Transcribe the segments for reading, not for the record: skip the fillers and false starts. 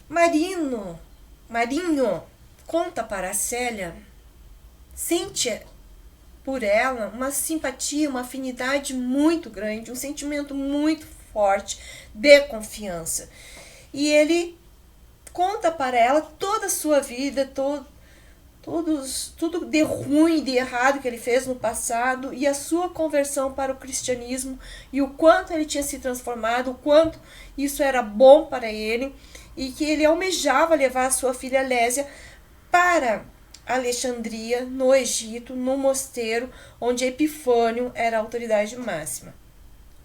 Marinho conta para a Célia, sente por ela uma simpatia, uma afinidade muito grande, um sentimento muito forte de confiança. E ele conta para ela toda a sua vida, tudo de ruim, de errado que ele fez no passado e a sua conversão para o cristianismo e o quanto ele tinha se transformado, o quanto isso era bom para ele e que ele almejava levar a sua filha Lésia para Alexandria, no Egito, no mosteiro onde Epifânio era a autoridade máxima.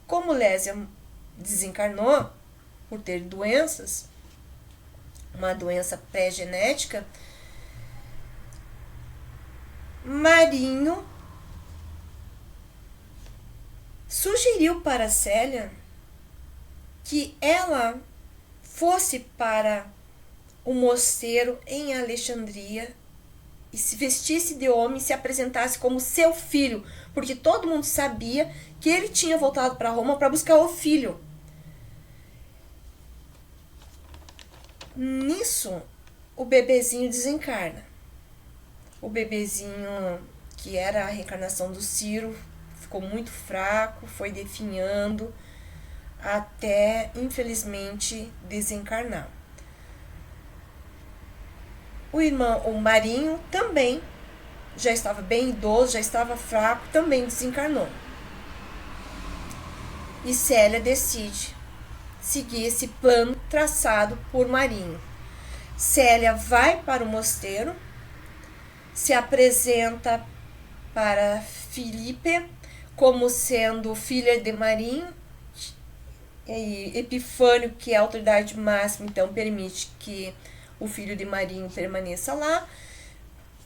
Como Lésia desencarnou por ter doenças, uma doença pré-genética, Marinho sugeriu para Célia que ela fosse para o mosteiro em Alexandria e se vestisse de homem e se apresentasse como seu filho, porque todo mundo sabia que ele tinha voltado para Roma para buscar o filho. Nisso, o bebezinho desencarna. O bebezinho, que era a reencarnação do Ciro, ficou muito fraco, foi definhando até, infelizmente, desencarnar. O Marinho também já estava bem idoso, já estava fraco, também desencarnou. E Célia decide seguir esse plano traçado por Marinho. Célia vai para o mosteiro, se apresenta para Filipe como sendo filha de Marinho, e Epifânio, que é a autoridade máxima, então permite que o filho de Marinho permaneça lá,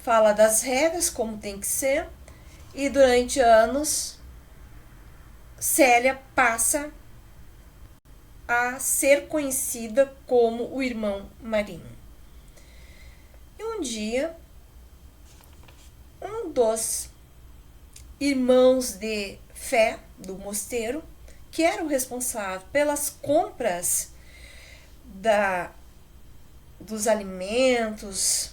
fala das regras, como tem que ser, e durante anos Célia passa a ser conhecida como o irmão Marinho. E um dia, um dos irmãos de fé do mosteiro, que era o responsável pelas compras dos alimentos,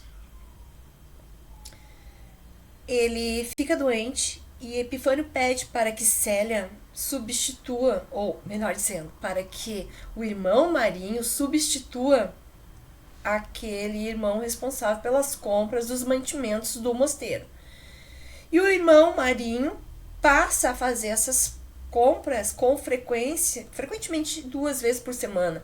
ele fica doente e Epifânio pede para que Célia substitua, ou melhor dizendo, para que o irmão Marinho substitua aquele irmão responsável pelas compras dos mantimentos do mosteiro. E o irmão Marinho passa a fazer essas compras com frequência, frequentemente 2 vezes por semana,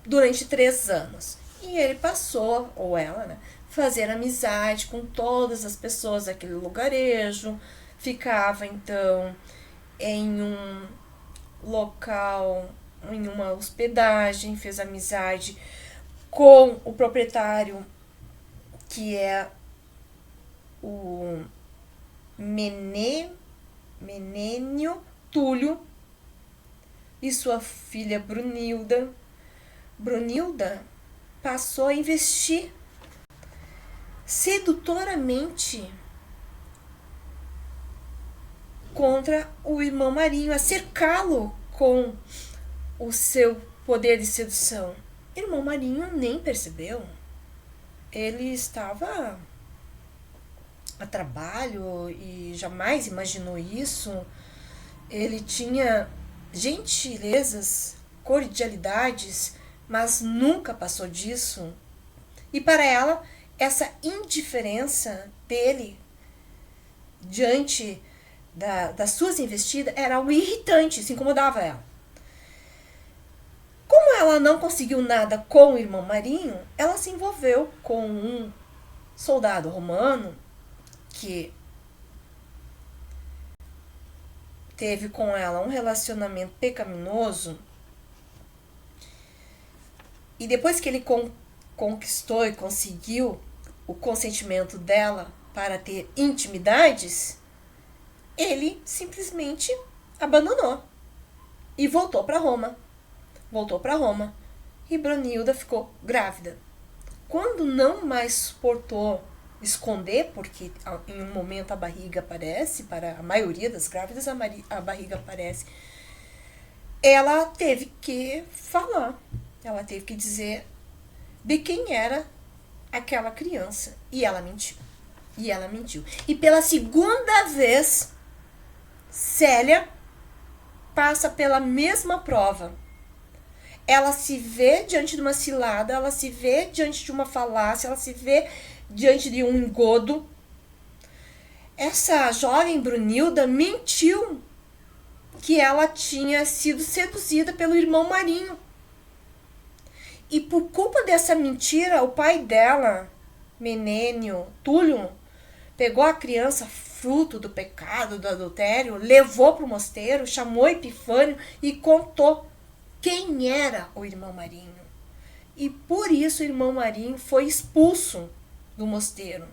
durante 3 anos. E ele passou, ou ela, né, fazer amizade com todas as pessoas daquele lugarejo, ficava então em um local, em uma hospedagem, fez amizade com o proprietário, que é o Menênio Túlio, e sua filha Brunilda. Brunilda passou a investir sedutoramente contra o irmão Marinho, a cercá-lo com o seu poder de sedução. O irmão Marinho nem percebeu. Ele estava a trabalho e jamais imaginou isso. Ele tinha gentilezas, cordialidades, mas nunca passou disso. E para ela, essa indiferença dele diante das suas investidas era algo irritante, se incomodava ela. Como ela não conseguiu nada com o irmão Marinho, ela se envolveu com um soldado romano que teve com ela um relacionamento pecaminoso, e depois que ele conquistou e conseguiu o consentimento dela para ter intimidades, ele simplesmente abandonou e voltou para Roma. E Brunilda ficou grávida. Quando não mais suportou esconder, porque em um momento a barriga aparece, para a maioria das grávidas a barriga aparece, ela teve que falar, ela teve que dizer de quem era aquela criança. E ela mentiu. E ela mentiu. E pela segunda vez, Célia passa pela mesma prova. Ela se vê diante de uma cilada, ela se vê diante de uma falácia, ela se vê diante de um engodo. Essa jovem Brunilda mentiu que ela tinha sido seduzida pelo irmão Marinho. E por culpa dessa mentira, o pai dela, Menênio Túlio, pegou a criança, fruto do pecado, do adultério, levou para o mosteiro, chamou Epifânio e contou quem era o irmão Marinho. E por isso o irmão Marinho foi expulso do mosteiro.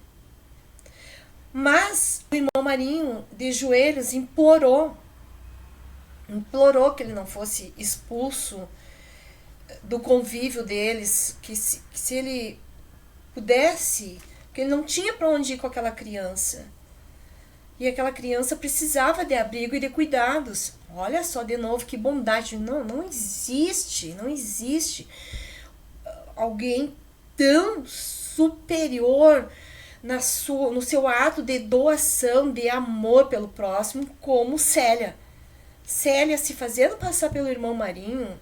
Mas o irmão Marinho, de joelhos, implorou que ele não fosse expulso do convívio deles, que se ele pudesse, que ele não tinha para onde ir com aquela criança. E aquela criança precisava de abrigo e de cuidados. Olha só, de novo, que bondade. Não existe alguém tão superior no seu ato de doação, de amor pelo próximo, como Célia. Célia, se fazendo passar pelo irmão Marinho,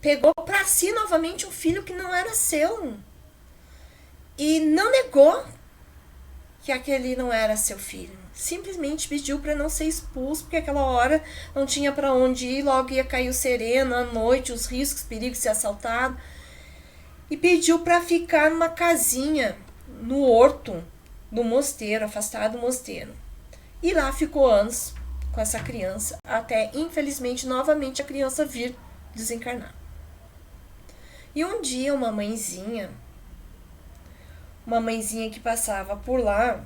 pegou para si novamente um filho que não era seu. E não negou que aquele não era seu filho. Simplesmente pediu para não ser expulso, porque aquela hora não tinha para onde ir, logo ia cair o sereno, à noite, os riscos, perigos de ser assaltado. E pediu para ficar numa casinha no horto do mosteiro, afastado do mosteiro. E lá ficou anos com essa criança, até infelizmente novamente a criança vir desencarnar. E um dia uma mãezinha que passava por lá,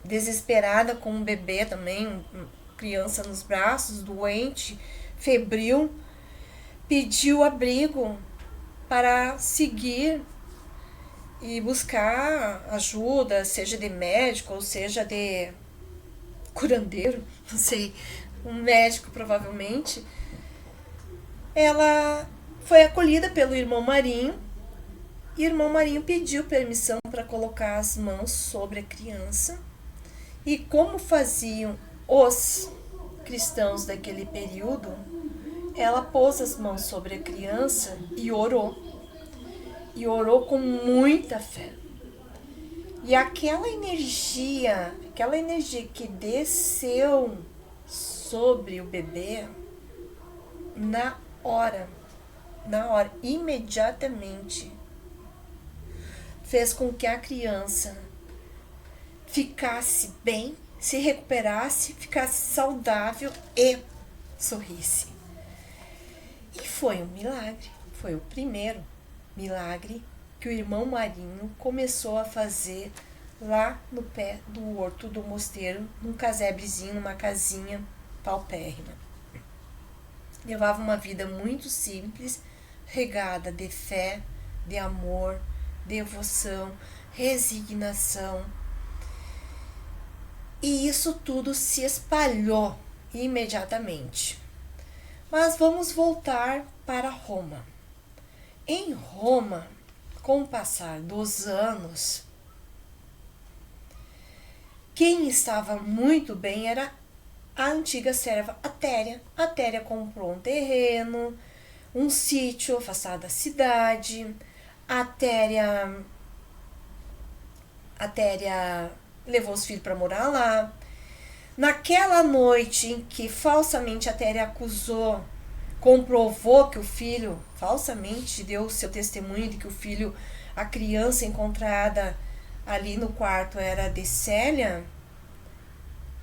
desesperada com um bebê também, criança nos braços, doente, febril, pediu abrigo para seguir e buscar ajuda, seja de médico ou seja de curandeiro, não sei, um médico provavelmente. Ela foi acolhida pelo irmão Marinho. E o irmão Marinho pediu permissão para colocar as mãos sobre a criança. E como faziam os cristãos daquele período, ela pôs as mãos sobre a criança e orou. E orou com muita fé. E aquela energia que desceu sobre o bebê, na hora, imediatamente, fez com que a criança ficasse bem, se recuperasse, ficasse saudável e sorrisse. E foi um milagre, foi o primeiro milagre que o irmão Marinho começou a fazer lá no pé do horto do mosteiro, num casebrezinho, numa casinha paupérrima. Levava uma vida muito simples, regada de fé, de amor, devoção, resignação. E isso tudo se espalhou imediatamente. Mas vamos voltar para Roma. Em Roma, com o passar dos anos, quem estava muito bem era a antiga serva Atéria. Atéria comprou um terreno, um sítio afastado da cidade. Atéria levou os filhos para morar lá. Naquela noite em que falsamente Atéria comprovou que o filho, falsamente deu seu testemunho de que o filho, a criança encontrada ali no quarto era de Célia.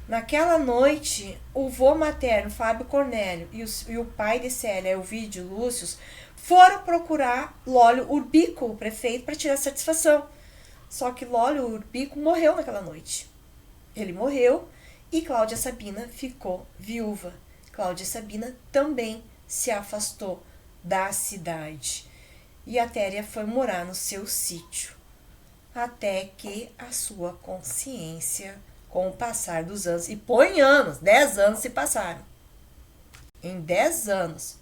Naquela noite, o vô materno, Fábio Cornélio, e o pai de Célia, Elvídio Lúcio, foram procurar Lólio Urbico, o prefeito, para tirar satisfação. Só que Lólio Urbico morreu naquela noite. Ele morreu e Cláudia Sabina ficou viúva. Cláudia Sabina também se afastou da cidade. E Atéria foi morar no seu sítio. Até que a sua consciência, com o passar dos anos, e põe anos, 10 anos se passaram. Em 10 anos,